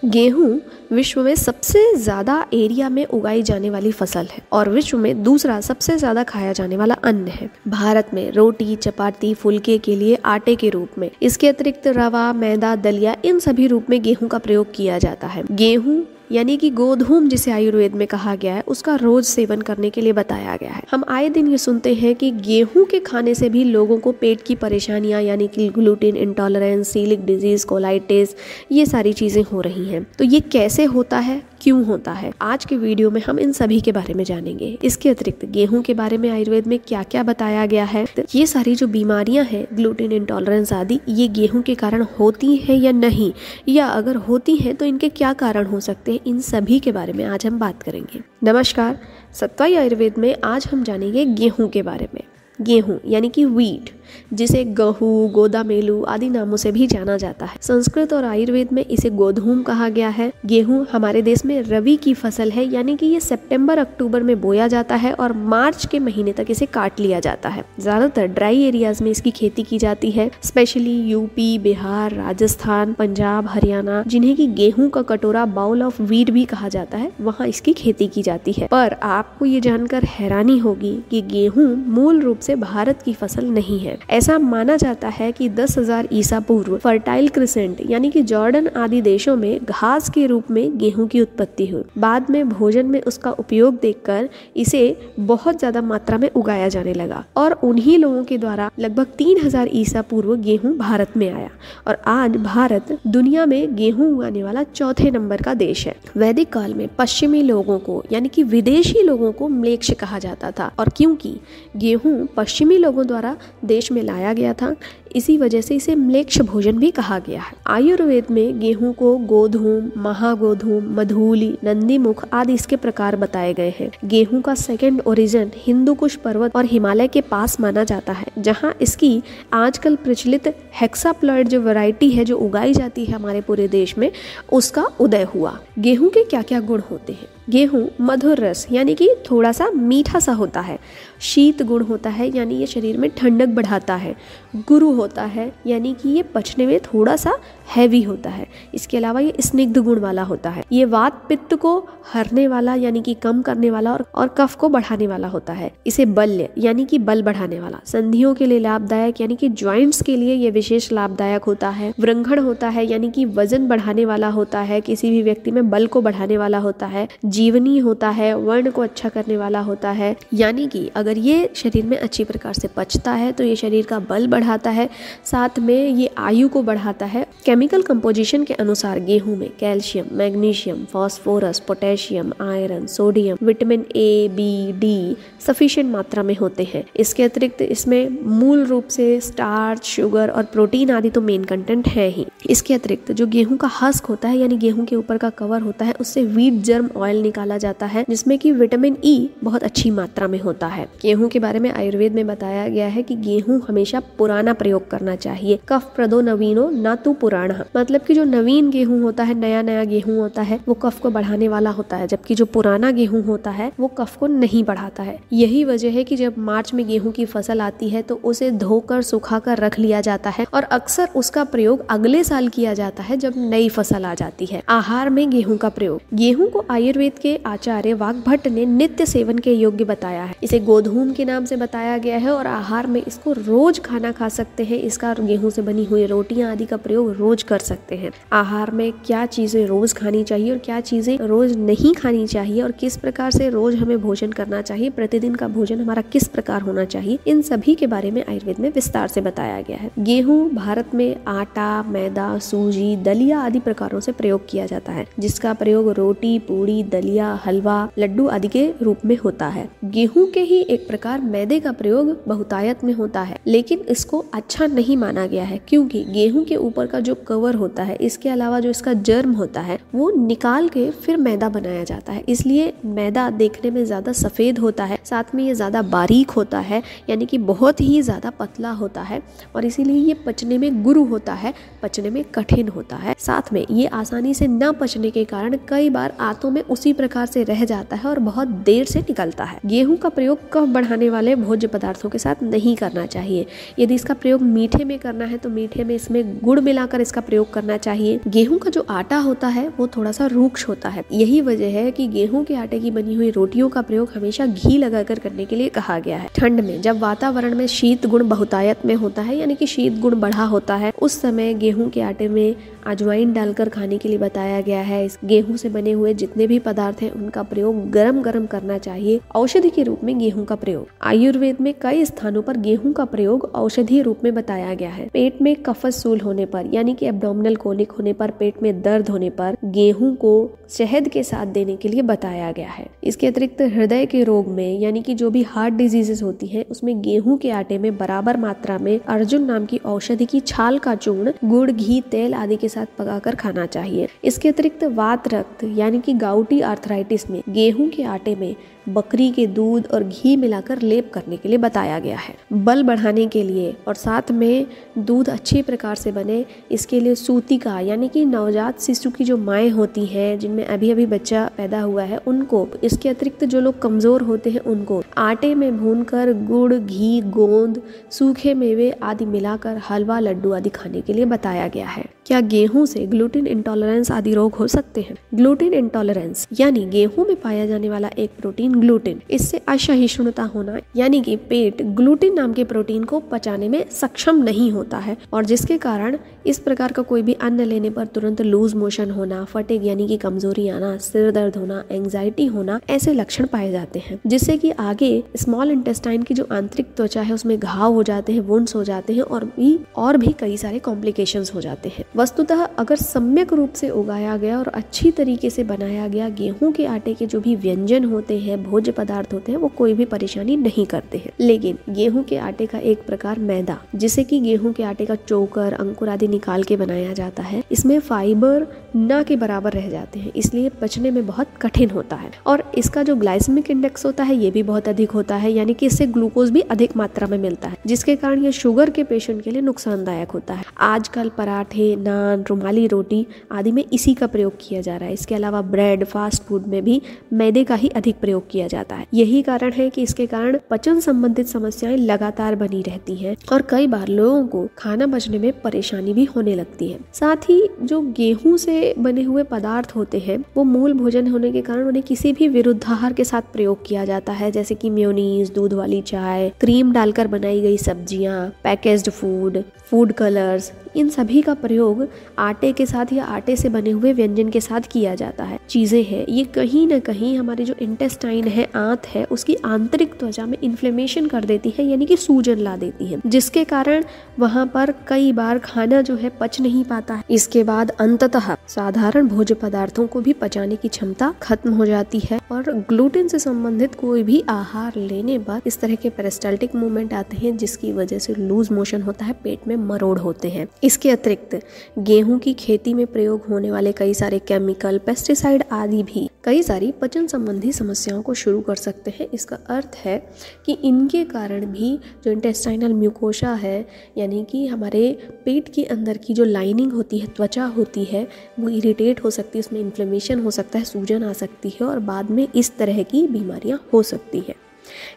गेहूं विश्व में सबसे ज़्यादा एरिया में उगाई जाने वाली फसल है और विश्व में दूसरा सबसे ज़्यादा खाया जाने वाला अन्न है। भारत में रोटी, चपाती, फुलके के लिए आटे के रूप में, इसके अतिरिक्त रवा, मैदा, दलिया, इन सभी रूप में गेहूं का प्रयोग किया जाता है। गेहूं यानी कि गोधूम जिसे आयुर्वेद में कहा गया है, उसका रोज सेवन करने के लिए बताया गया है। हम आए दिन ये सुनते हैं कि गेहूं के खाने से भी लोगों को पेट की परेशानियां यानी कि gluten intolerance, coeliac disease, colitis, ये सारी चीजें हो रही हैं। तो ये कैसे होता है, क्यों होता है, आज के वीडियो में हम इन सभी के बारे में जानेंगे। इसके अतिरिक्त गेहूं के बारे में आयुर्वेद में क्या क्या बताया गया है, ये सारी जो बीमारियां हैं, ग्लूटेन इंटॉलरेंस आदि, ये गेहूं के कारण होती है या नहीं, या अगर होती हैं तो इनके क्या कारण हो सकते हैं, इन सभी के बारे में आज हम बात करेंगे। नमस्कार, सत्वाई आयुर्वेद में आज हम जानेंगे गेहूं के बारे में। गेहूं यानी कि व्हीट, जिसे गहू, गोदामेलू आदि नामों से भी जाना जाता है। संस्कृत और आयुर्वेद में इसे गोधूम कहा गया है। गेहूं हमारे देश में रबी की फसल है, यानी कि ये सितंबर अक्टूबर में बोया जाता है और मार्च के महीने तक इसे काट लिया जाता है। ज्यादातर ड्राई एरियाज में इसकी खेती की जाती है, स्पेशली यूपी, बिहार, राजस्थान, पंजाब, हरियाणा, जिन्हें की गेहूं का कटोरा, बाउल ऑफ व्हीट भी कहा जाता है, वहाँ इसकी खेती की जाती है। पर आपको ये जानकर हैरानी होगी कि गेहूं मूल रूप से भारत की फसल नहीं है। ऐसा माना जाता है कि 10,000 ईसा पूर्व फर्टाइल क्रिसेंट यानी कि जॉर्डन आदि देशों में घास के रूप में गेहूं की उत्पत्ति हुई। बाद में भोजन में उसका उपयोग देखकर इसे बहुत ज्यादा मात्रा में उगाया जाने लगा और उन्हीं लोगों के द्वारा लगभग 3,000 ईसा पूर्व गेहूं भारत में आया और आज भारत दुनिया में गेहूं उगाने वाला चौथे नंबर का देश है। वैदिक काल में पश्चिमी लोगों को यानी कि विदेशी लोगों को म्लेच्छ कहा जाता था और क्योंकि गेहूं पश्चिमी लोगों द्वारा देश में लाया गया था, इसी वजह से इसे म्लेच्छ भोजन भी कहा गया है। आयुर्वेद में गेहूं को गोधूम, महागोधूम, मधुली, नंदीमुख आदि इसके प्रकार बताए गए हैं। गेहूं का सेकंड ओरिजिन हिंदू कुश पर्वत और हिमालय के पास माना जाता है, जहां इसकी आजकल प्रचलित हेक्साप्लॉइड जो वैरायटी है जो उगाई जाती है हमारे पूरे देश में, उसका उदय हुआ। गेहूं के क्या क्या गुण होते हैं? गेहूं मधुर रस यानी कि थोड़ा सा मीठा सा होता है, शीत गुण होता है यानी ये शरीर में ठंडक बढ़ाता है, गुरु होता है यानी कि ये पचने में थोड़ा सा हैवी होता है, इसके अलावा ये स्निग्ध गुण वाला होता है, ये वात पित्त को हरने वाला यानी कि कम करने वाला और कफ को बढ़ाने वाला होता है, इसे बल्य यानी कि बल बढ़ाने वाला, संधियों के लिए लाभदायक यानी कि ज्वाइंट्स के लिए ये विशेष लाभदायक होता है, वृंघण होता है यानी कि वजन बढ़ाने वाला होता है, किसी भी व्यक्ति में बल को बढ़ाने वाला होता है, जीवनी होता है, वर्ण को अच्छा करने वाला होता है, यानी कि अगर ये शरीर में अच्छी प्रकार से पचता है तो ये शरीर का बल बढ़ाता है, साथ में ये आयु को बढ़ाता है। केमिकल कंपोजिशन के अनुसार गेहूं में calcium, magnesium, phosphorus, potassium, iron, sodium, vitamin A, B, D sufficient मात्रा में होते हैं। इसके अतिरिक्त इसमें मूल रूप से स्टार्च, शुगर और प्रोटीन आदि तो मेन कंटेंट है ही। इसके अतिरिक्त जो गेहूं का हस्क होता है यानी गेहूं के ऊपर का कवर होता है, उससे व्हीट जर्म ऑयल निकाला जाता है, जिसमें कि विटामिन ई बहुत अच्छी मात्रा में होता है। गेहूं के बारे में आयुर्वेद में बताया गया है कि गेहूं हमेशा पुराना प्रयोग करना चाहिए। कफ प्रदो नवीनो ना तू पुराना, मतलब कि जो नवीन गेहूं होता है, नया नया गेहूं होता है, वो कफ को बढ़ाने वाला होता है, जबकि जो पुराना गेहूं होता है वो कफ को नहीं बढ़ाता है। यही वजह है कि जब मार्च में गेहूं की फसल आती है तो उसे धोकर सुखाकर रख लिया जाता है और अक्सर उसका प्रयोग अगले साल किया जाता है जब नई फसल आ जाती है। आहार में गेहूं का प्रयोग। गेहूं को आयुर्वेद के आचार्य वाग्भट ने नित्य सेवन के योग्य बताया है। इसे गोधूम के नाम से बताया गया है और आहार में इसको रोज खाना खा सकते हैं। इसका गेहूं से बनी हुई रोटियां आदि का प्रयोग रोज कर सकते हैं। आहार में क्या चीजें रोज खानी चाहिए और क्या चीजें रोज नहीं खानी चाहिए और किस प्रकार से रोज हमें भोजन करना चाहिए, प्रतिदिन का भोजन हमारा किस प्रकार होना चाहिए, इन सभी के बारे में आयुर्वेद में विस्तार से बताया गया है। गेहूं भारत में आटा, मैदा, सूजी, दलिया आदि प्रकारों से प्रयोग किया जाता है, जिसका प्रयोग रोटी, पूड़ी, दलिया, हलवा, लड्डू आदि के रूप में होता है। गेहूं के ही एक प्रकार मैदे का प्रयोग बहुतायत में होता है, लेकिन इसको अच्छा नहीं माना गया है क्योंकि गेहूं के ऊपर का जो कवर होता है, इसके अलावा जो इसका जर्म होता है, वो निकाल के फिर मैदा बनाया जाता है, इसलिए मैदा देखने में ज्यादा सफेद होता है। साथ में ये ज़्यादा बारीक होता है, यानी कि बहुत ही ज़्यादा पतला होता है और इसीलिए ये पचने में गुरु होता है, पचने में कठिन होता है। साथ में ये आसानी से न पचने के कारण कई बार आंतों में उसी प्रकार से रह जाता है और बहुत देर से निकलता है। गेहूं का प्रयोग कफ बढ़ाने वाले भोज्य पदार्थों के साथ नहीं करना चाहिए। यदि इसका प्रयोग मीठे में करना है तो मीठे में इसमें गुड़ मिलाकर इसका प्रयोग करना चाहिए। गेहूं का जो आटा होता है वो थोड़ा सा रूक्ष होता है। यही वजह है कि गेहूं के आटे की बनी हुई रोटियों का प्रयोग हमेशा घी लगाकर करने के लिए कहा गया है। ठंड में जब वातावरण में शीत गुण बहुतायत में होता है, यानी कि शीत गुण बढ़ा होता है, उस समय गेहूं के आटे में अजवाइन डालकर खाने के लिए बताया गया है। इस गेहूं से बने हुए जितने भी पदार्थ हैं उनका प्रयोग गरम गरम करना चाहिए। औषधि के रूप में गेहूं का प्रयोग, आयुर्वेद में कई स्थानों पर गेहूं का प्रयोग औषधि रूप में बताया गया है। पेट में कफसूल होने पर, यानी कि एब्डोमिनल कोलिक होने पर, पेट में दर्द होने पर गेहूं को शहद के साथ देने के लिए बताया गया है। इसके अतिरिक्त हृदय के रोग में, यानी कि जो भी हार्ट डिजीजेस होती हैं, उसमें गेहूं के आटे में बराबर मात्रा में अर्जुन नाम की औषधि की छाल का चूर्ण गुड़, घी, तेल आदि के साथ पकाकर खाना चाहिए। इसके अतिरिक्त वात रक्त, यानी कि गाउटी आर्थराइटिस में गेहूं के आटे में बकरी के दूध और घी मिलाकर लेप करने के लिए बताया गया है। बल बढ़ाने के लिए और साथ में दूध अच्छी प्रकार से बने, इसके लिए सूतिका, यानी कि नवजात शिशु की जो माएँ होती हैं जिनमें अभी अभी बच्चा पैदा हुआ है उनको, इसके अतिरिक्त जो लोग कमज़ोर होते हैं उनको आटे में भूनकर गुड़, घी, गोंद, सूखे मेवे आदि मिलाकर हलवा, लड्डू आदि खाने के लिए बताया गया है। क्या गेहूं से ग्लूटेन इंटॉलरेंस आदि रोग हो सकते हैं? ग्लूटेन इंटॉलरेंस यानी गेहूं में पाया जाने वाला एक प्रोटीन ग्लूटेन, इससे असहिष्णुता होना, यानी कि पेट ग्लूटेन नाम के प्रोटीन को पचाने में सक्षम नहीं होता है और जिसके कारण इस प्रकार का कोई भी अन्न लेने पर तुरंत लूज मोशन होना, फटिग यानी कि कमजोरी आना, सिर दर्द होना, एंजाइटी होना, ऐसे लक्षण पाए जाते हैं, जिससे कि आगे स्मॉल इंटेस्टाइन की जो आंतरिक त्वचा है उसमें घाव हो जाते हैं, वुंड्स हो जाते हैं और भी कई सारे कॉम्प्लिकेशंस हो जाते हैं। वस्तुतः अगर सम्यक रूप से उगाया गया और अच्छी तरीके से बनाया गया गेहूं के आटे के जो भी व्यंजन होते हैं, भोज्य पदार्थ होते हैं, वो कोई भी परेशानी नहीं करते हैं। लेकिन गेहूं के आटे का एक प्रकार मैदा, जिसे कि गेहूं के आटे का चोकर, अंकुर आदि निकाल के बनाया जाता है, इसमें फाइबर न के बराबर रह जाते हैं, इसलिए पचने में बहुत कठिन होता है और इसका जो ग्लाइसेमिक इंडेक्स होता है ये भी बहुत अधिक होता है, यानी कि इससे ग्लूकोज भी अधिक मात्रा में मिलता है, जिसके कारण ये शुगर के पेशेंट के लिए नुकसानदायक होता है। आजकल पराठे, नान, रुमाली रोटी आदि में इसी का प्रयोग किया जा रहा है। इसके अलावा ब्रेड, फास्ट फूड में भी मैदे का ही अधिक प्रयोग किया जाता है। यही कारण है कि इसके कारण पचन संबंधित समस्याएं लगातार बनी रहती हैं और कई बार लोगों को खाना पचने में परेशानी भी होने लगती है। साथ ही जो गेहूं से बने हुए पदार्थ होते हैं वो मूल भोजन होने के कारण उन्हें किसी भी विरुद्धाहार के साथ प्रयोग किया जाता है, जैसे कि मेयोनीज, दूध वाली चाय, क्रीम डालकर बनाई गई सब्जियां, पैकेज्ड फूड, फूड कलर्स, इन सभी का प्रयोग आटे के साथ या आटे से बने हुए व्यंजन के साथ किया जाता है। चीजें हैं ये कहीं ना कहीं हमारे जो इंटेस्टाइन है, आंत है, उसकी आंतरिक त्वचा में इन्फ्लेमेशन कर देती है, यानी कि सूजन ला देती है, जिसके कारण वहां पर कई बार खाना जो है पच नहीं पाता है। इसके बाद अंततः साधारण भोज्य पदार्थों को भी पचाने की क्षमता खत्म हो जाती है और ग्लूटेन से संबंधित कोई भी आहार लेने पर इस तरह के पेरिस्टाल्टिक मूवमेंट आते हैं, जिसकी वजह से लूज मोशन होता है, पेट में मरोड़ होते हैं। इसके अतिरिक्त गेहूं की खेती में प्रयोग होने वाले कई सारे केमिकल, पेस्टिसाइड आदि भी कई सारी पचन संबंधी समस्याओं को शुरू कर सकते हैं। इसका अर्थ है कि इनके कारण भी जो इंटेस्टाइनल म्यूकोसा है, यानी कि हमारे पेट के अंदर की जो लाइनिंग होती है, त्वचा होती है, वो इरिटेट हो सकती है, उसमें इन्फ्लेमेशन हो सकता है, सूजन आ सकती है और बाद में इस तरह की बीमारियां हो सकती है।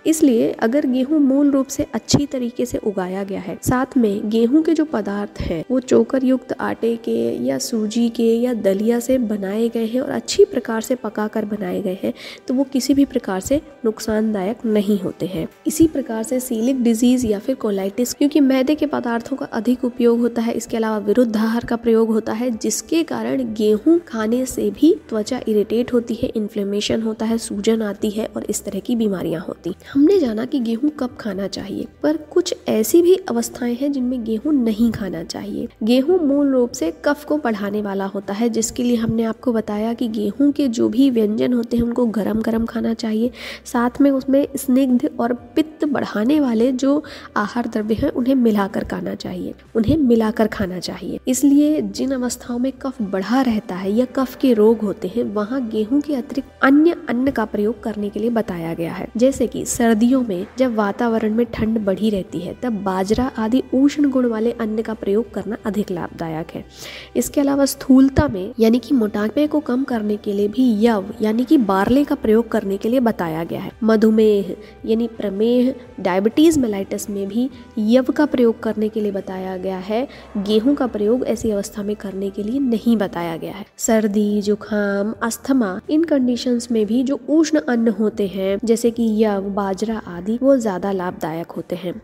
इसलिए अगर गेहूं मूल रूप से अच्छी तरीके से उगाया गया है, साथ में गेहूं के जो पदार्थ हैं वो चोकर युक्त आटे के या सूजी के या दलिया से बनाए गए हैं और अच्छी प्रकार से पकाकर बनाए गए हैं, तो वो किसी भी प्रकार से नुकसानदायक नहीं होते हैं। इसी प्रकार से सीलिक डिजीज या फिर कोलाइटिस, क्योंकि मैदे के पदार्थों का अधिक उपयोग होता है, इसके अलावा विरुद्ध आहार का प्रयोग होता है, जिसके कारण गेहूं खाने से भी त्वचा इरिटेट होती है, इन्फ्लेमेशन होता है, सूजन आती है और इस तरह की बीमारियां होती। हमने जाना कि गेहूं कब खाना चाहिए, पर कुछ ऐसी भी अवस्थाएं हैं जिनमें गेहूं नहीं खाना चाहिए। गेहूं मूल रूप से कफ को बढ़ाने वाला होता है, जिसके लिए हमने आपको बताया कि गेहूं के जो भी व्यंजन होते हैं उनको गरम गरम खाना चाहिए, साथ में उसमें स्निग्ध और पित्त बढ़ाने वाले जो आहार द्रव्य हैं उन्हें मिलाकर खाना चाहिए। इसलिए जिन अवस्थाओं में कफ बढ़ा रहता है या कफ के रोग होते हैं, वहाँ गेहूं के अतिरिक्त अन्य अन्न का प्रयोग करने के लिए बताया गया है, जैसे कि सर्दियों में जब वातावरण में ठंड बढ़ी रहती है तब बाजरा आदि उष्ण गुण वाले अन्न का प्रयोग करना अधिक लाभदायक है। इसके अलावा स्थूलता में यानी कि मोटापे को कम करने के लिए भी यव यानी कि बार्ले का प्रयोग करने के लिए बताया गया है। मधुमेह यानी प्रमेह, डायबिटीज मेलाइटस में भी यव का प्रयोग करने के लिए बताया गया है। गेहूं का प्रयोग ऐसी अवस्था में करने के लिए नहीं बताया गया है। सर्दी, जुखाम, अस्थमा, इन कंडीशंस में भी जो उष्ण अन्न होते हैं जैसे कि यव, बाजरा आदि वो ज्यादा लाभदायक होते हैं।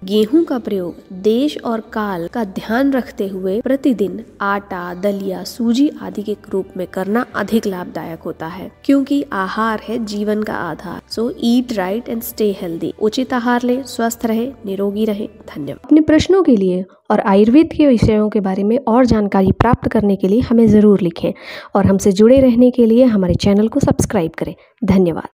गेहूं का प्रयोग देश और काल का ध्यान रखते हुए प्रतिदिन आटा, दलिया, सूजी आदि के रूप में करना अधिक लाभदायक होता है, क्योंकि आहार है जीवन का आधार। So eat right and stay healthy. उचित आहार लें, स्वस्थ रहे, निरोगी रहे। धन्यवाद। अपने प्रश्नों के लिए और आयुर्वेद के विषयों के बारे में और जानकारी प्राप्त करने के लिए हमें ज़रूर लिखें और हमसे जुड़े रहने के लिए हमारे चैनल को सब्सक्राइब करें। धन्यवाद।